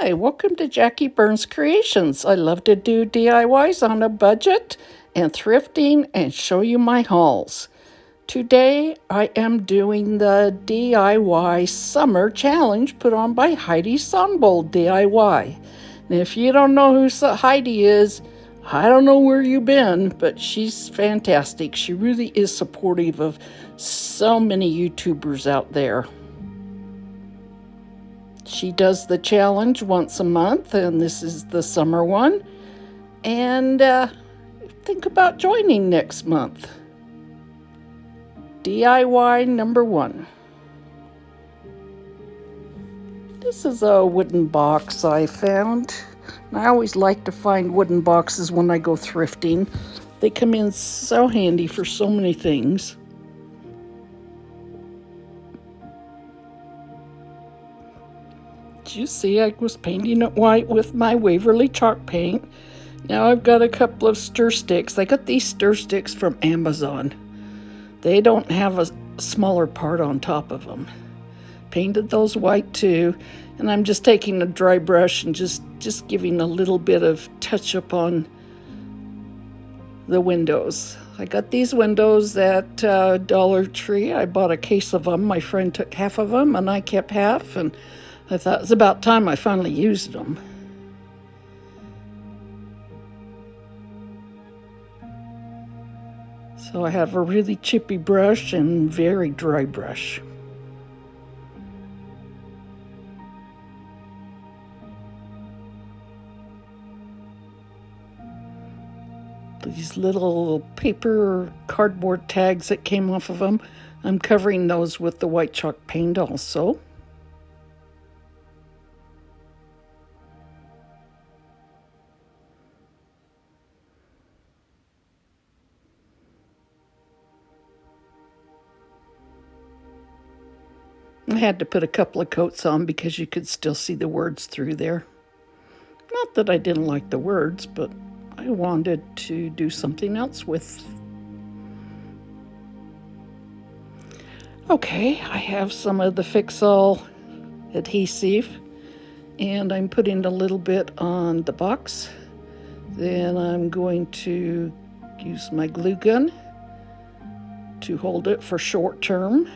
Hi, welcome to Jackie Burns Creations. I love to do DIYs on a budget and thrifting and show you my hauls. Today I am doing the DIY Summer Challenge put on by Heidi Sonboul DIY. And if you don't know who Heidi is, I don't know where you've been, but she's fantastic. She really is supportive of so many YouTubers out there. She does the challenge once a month, and this is the summer one. And think about joining next month. DIY number 1. This is a wooden box I found. And I always like to find wooden boxes when I go thrifting. They come in so handy for so many things. You see, I was painting it white with my Waverly chalk paint. Now I've got a couple of stir sticks. I got these stir sticks from Amazon. They don't have a smaller part on top of them. Painted those white too, and I'm just taking a dry brush and just giving a little bit of touch up on the windows. I got these windows at Dollar Tree. I bought a case of them. My friend took half of them and I kept half, and I thought it was about time I finally used them. So I have a really chippy brush and very dry brush. These little paper cardboard tags that came off of them, I'm covering those with the white chalk paint also. I had to put a couple of coats on because you could still see the words through there. Not that I didn't like the words, but I wanted to do something else with. Okay, I have some of the Fix-All adhesive, and I'm putting a little bit on the box. Then I'm going to use my glue gun to hold it for short term.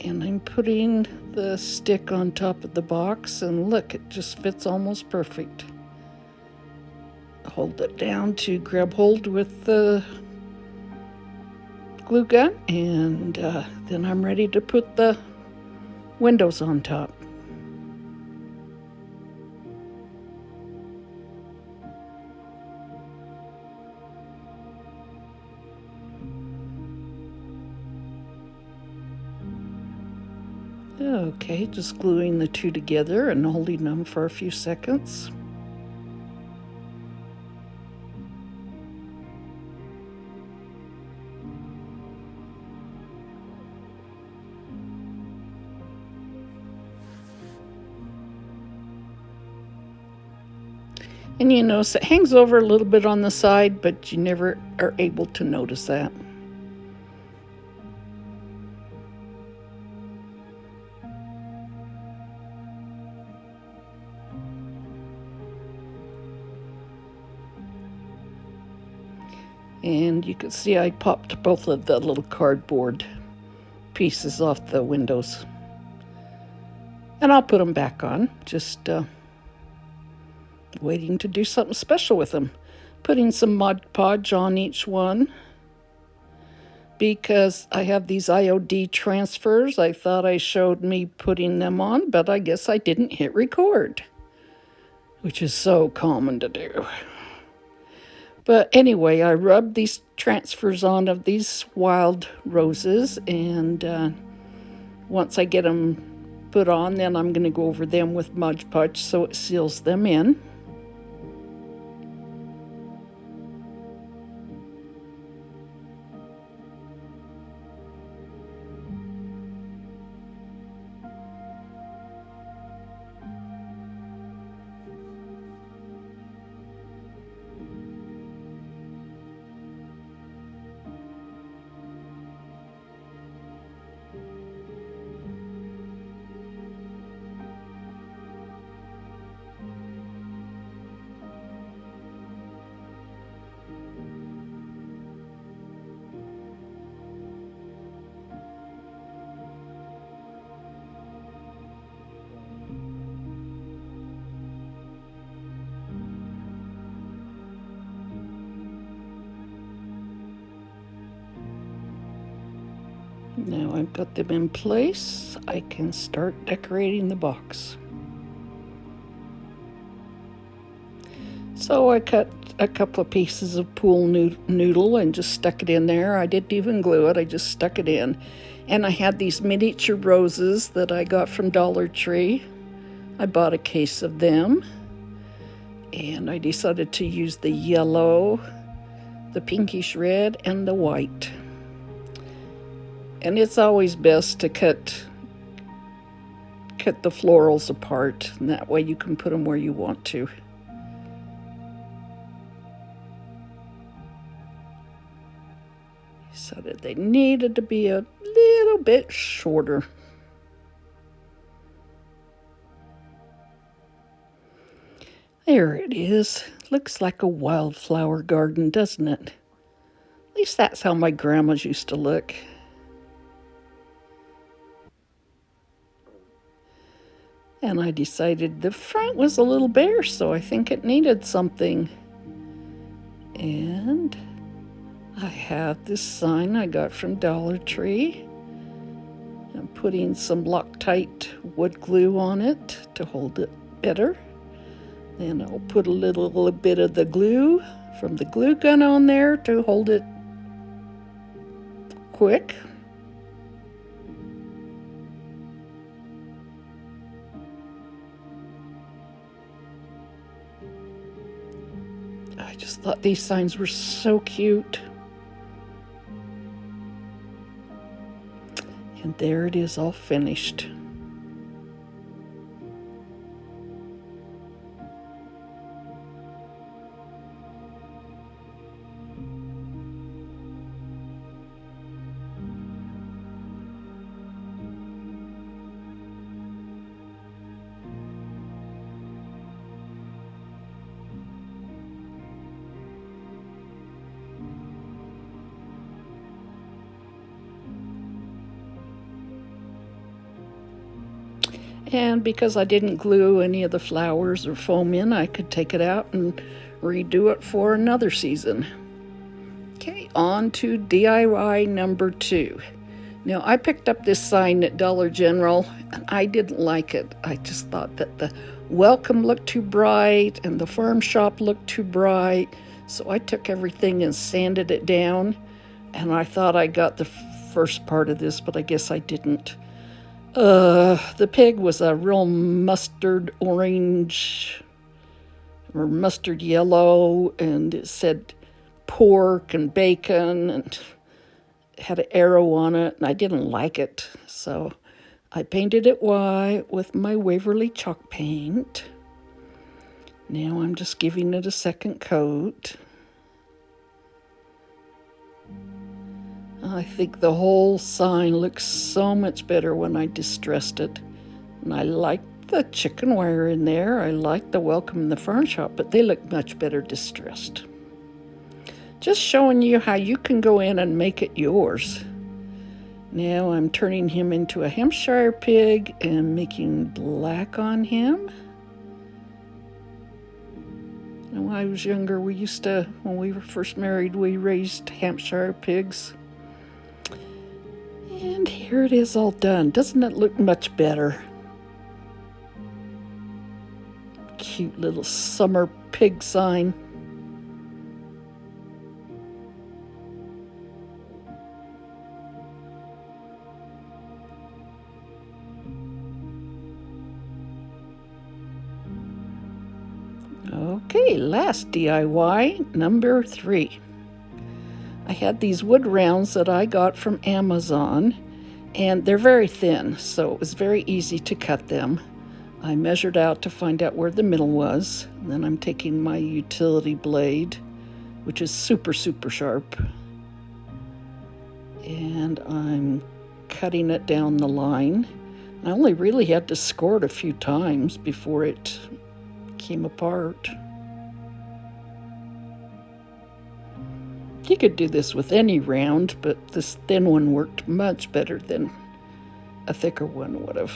And I'm putting the stick on top of the box, and look, it just fits almost perfect. Hold it down to grab hold with the glue gun, and then I'm ready to put the windows on top. Okay, just gluing the two together and holding them for a few seconds. And you notice it hangs over a little bit on the side, but you never are able to notice that. And you can see I popped both of the little cardboard pieces off the windows. And I'll put them back on, just waiting to do something special with them. Putting some Mod Podge on each one. Because I have these IOD transfers, I thought I showed me putting them on, but I guess I didn't hit record. Which is so common to do. But anyway, I rubbed these transfers on of these wild roses, and once I get them put on, then I'm going to go over them with Mod Podge so it seals them in. Now I've got them in place, I can start decorating the box. So I cut a couple of pieces of pool noodle and just stuck it in there. I didn't even glue it, I just stuck it in. And I had these miniature roses that I got from Dollar Tree. I bought a case of them. And I decided to use the yellow, the pinkish red, and the white. And it's always best to cut the florals apart, and that way you can put them where you want to. So that they needed to be a little bit shorter. There it is. Looks like a wildflower garden, doesn't it? At least that's how my grandma's used to look. And I decided the front was a little bare, so I think it needed something. And I have this sign I got from Dollar Tree. I'm putting some Loctite wood glue on it to hold it better. Then I'll put a little bit of the glue from the glue gun on there to hold it quick. I just thought these signs were so cute. And there it is, all finished. And because I didn't glue any of the flowers or foam in, I could take it out and redo it for another season. Okay, on to DIY number 2. Now, I picked up this sign at Dollar General, and I didn't like it. I just thought that the welcome looked too bright and the farm shop looked too bright. So I took everything and sanded it down, and I thought I got the first part of this, but I guess I didn't. The pig was a real mustard orange or mustard yellow, and it said pork and bacon and had an arrow on it, and I didn't like it. So I painted it white with my Waverly chalk paint. Now I'm just giving it a second coat. I think the whole sign looks so much better when I distressed it. And I like the chicken wire in there. I like the welcome in the farm shop, but they look much better distressed. Just showing you how you can go in and make it yours. Now I'm turning him into a Hampshire pig and making black on him. And when I was younger, when we were first married, we raised Hampshire pigs. And here it is all done. Doesn't it look much better? Cute little summer pig sign. Okay, last DIY, number 3. I had these wood rounds that I got from Amazon, and they're very thin, so it was very easy to cut them. I measured out to find out where the middle was, and then I'm taking my utility blade, which is super, super sharp, and I'm cutting it down the line. I only really had to score it a few times before it came apart. You could do this with any round, but this thin one worked much better than a thicker one would have.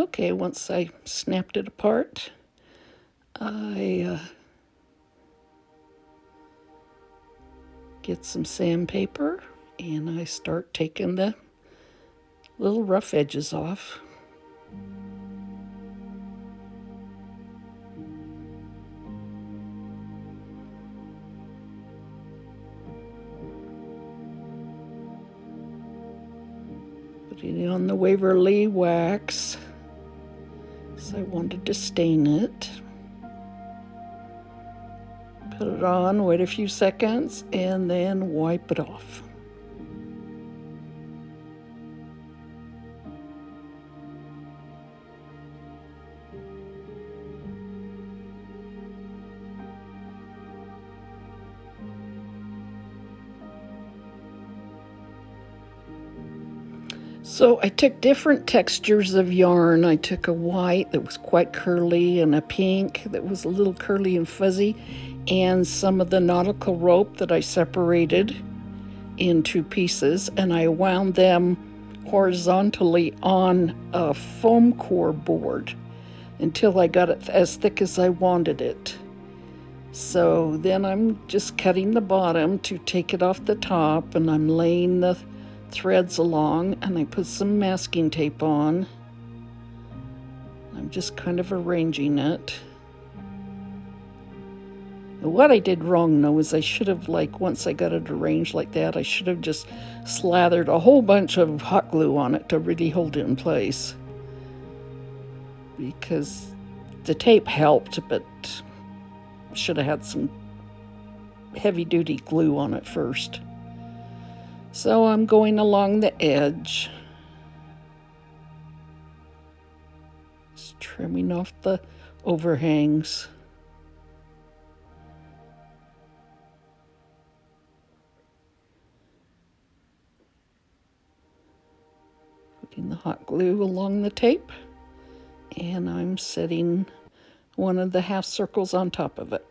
Okay, once I snapped it apart, I get some sandpaper and I start taking the little rough edges off. Putting it on the Waverly wax, so I wanted to stain it. Put it on, wait a few seconds, and then wipe it off. So I took different textures of yarn. I took a white that was quite curly and a pink that was a little curly and fuzzy, and some of the nautical rope that I separated in 2 pieces, and I wound them horizontally on a foam core board until I got it as thick as I wanted it. So then I'm just cutting the bottom to take it off the top, and I'm laying the threads along, and I put some masking tape on. I'm just kind of arranging it. What I did wrong though is I should have, like, once I got it arranged like that, I should have just slathered a whole bunch of hot glue on it to really hold it in place, because the tape helped, but should have had some heavy duty glue on it first. So I'm going along the edge, just trimming off the overhangs. Putting the hot glue along the tape, and I'm setting one of the half circles on top of it.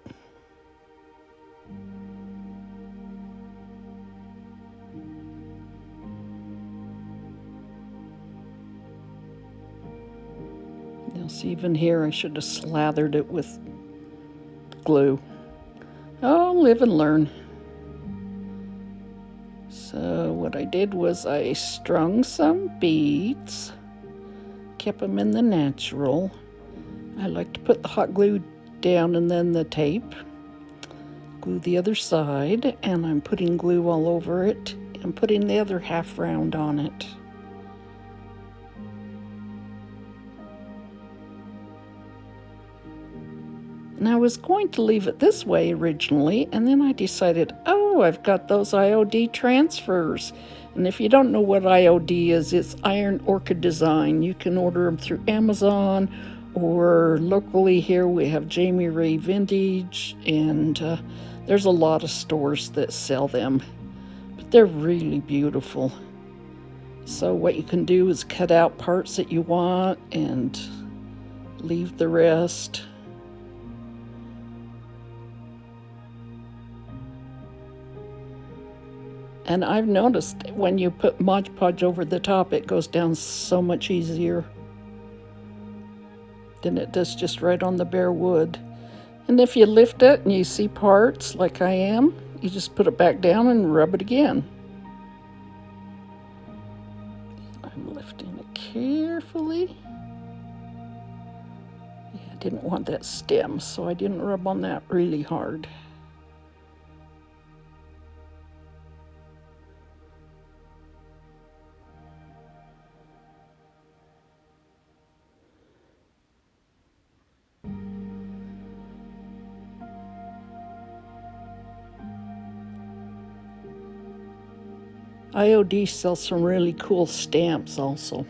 Now see, even here I should have slathered it with glue. Oh, live and learn. So what I did was I strung some beads, kept them in the natural. I like to put the hot glue down and then the tape. Glue the other side, and I'm putting glue all over it and putting the other half round on it. And I was going to leave it this way originally, and then I decided, oh, I've got those IOD transfers. And if you don't know what IOD is, it's Iron Orchid Design. You can order them through Amazon, or locally here we have Jamie Ray Vintage, and there's a lot of stores that sell them. But they're really beautiful. So what you can do is cut out parts that you want and leave the rest. And I've noticed when you put Mod Podge over the top, it goes down so much easier than it does just right on the bare wood. And if you lift it and you see parts like I am, you just put it back down and rub it again. I'm lifting it carefully. Yeah, I didn't want that stem, so I didn't rub on that really hard. IOD sells some really cool stamps also.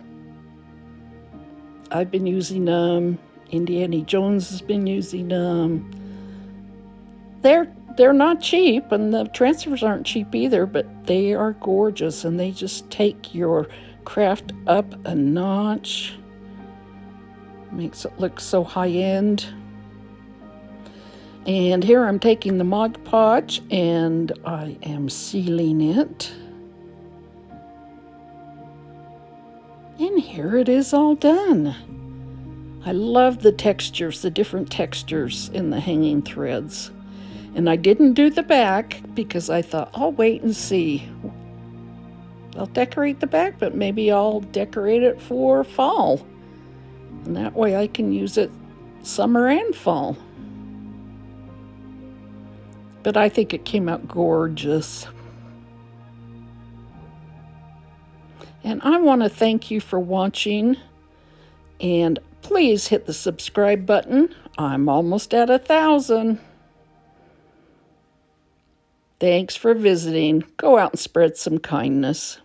I've been using them. Indiana Jones has been using them. They're not cheap, and the transfers aren't cheap either, but they are gorgeous, and they just take your craft up a notch. Makes it look so high-end. And here I'm taking the Mod Podge, and I am sealing it. And here it is all done. I love the textures, the different textures in the hanging threads. And I didn't do the back because I thought, I'll wait and see. I'll decorate the back, but maybe I'll decorate it for fall. And that way I can use it summer and fall. But I think it came out gorgeous. And I want to thank you for watching. And please hit the subscribe button. I'm almost at 1,000. Thanks for visiting. Go out and spread some kindness.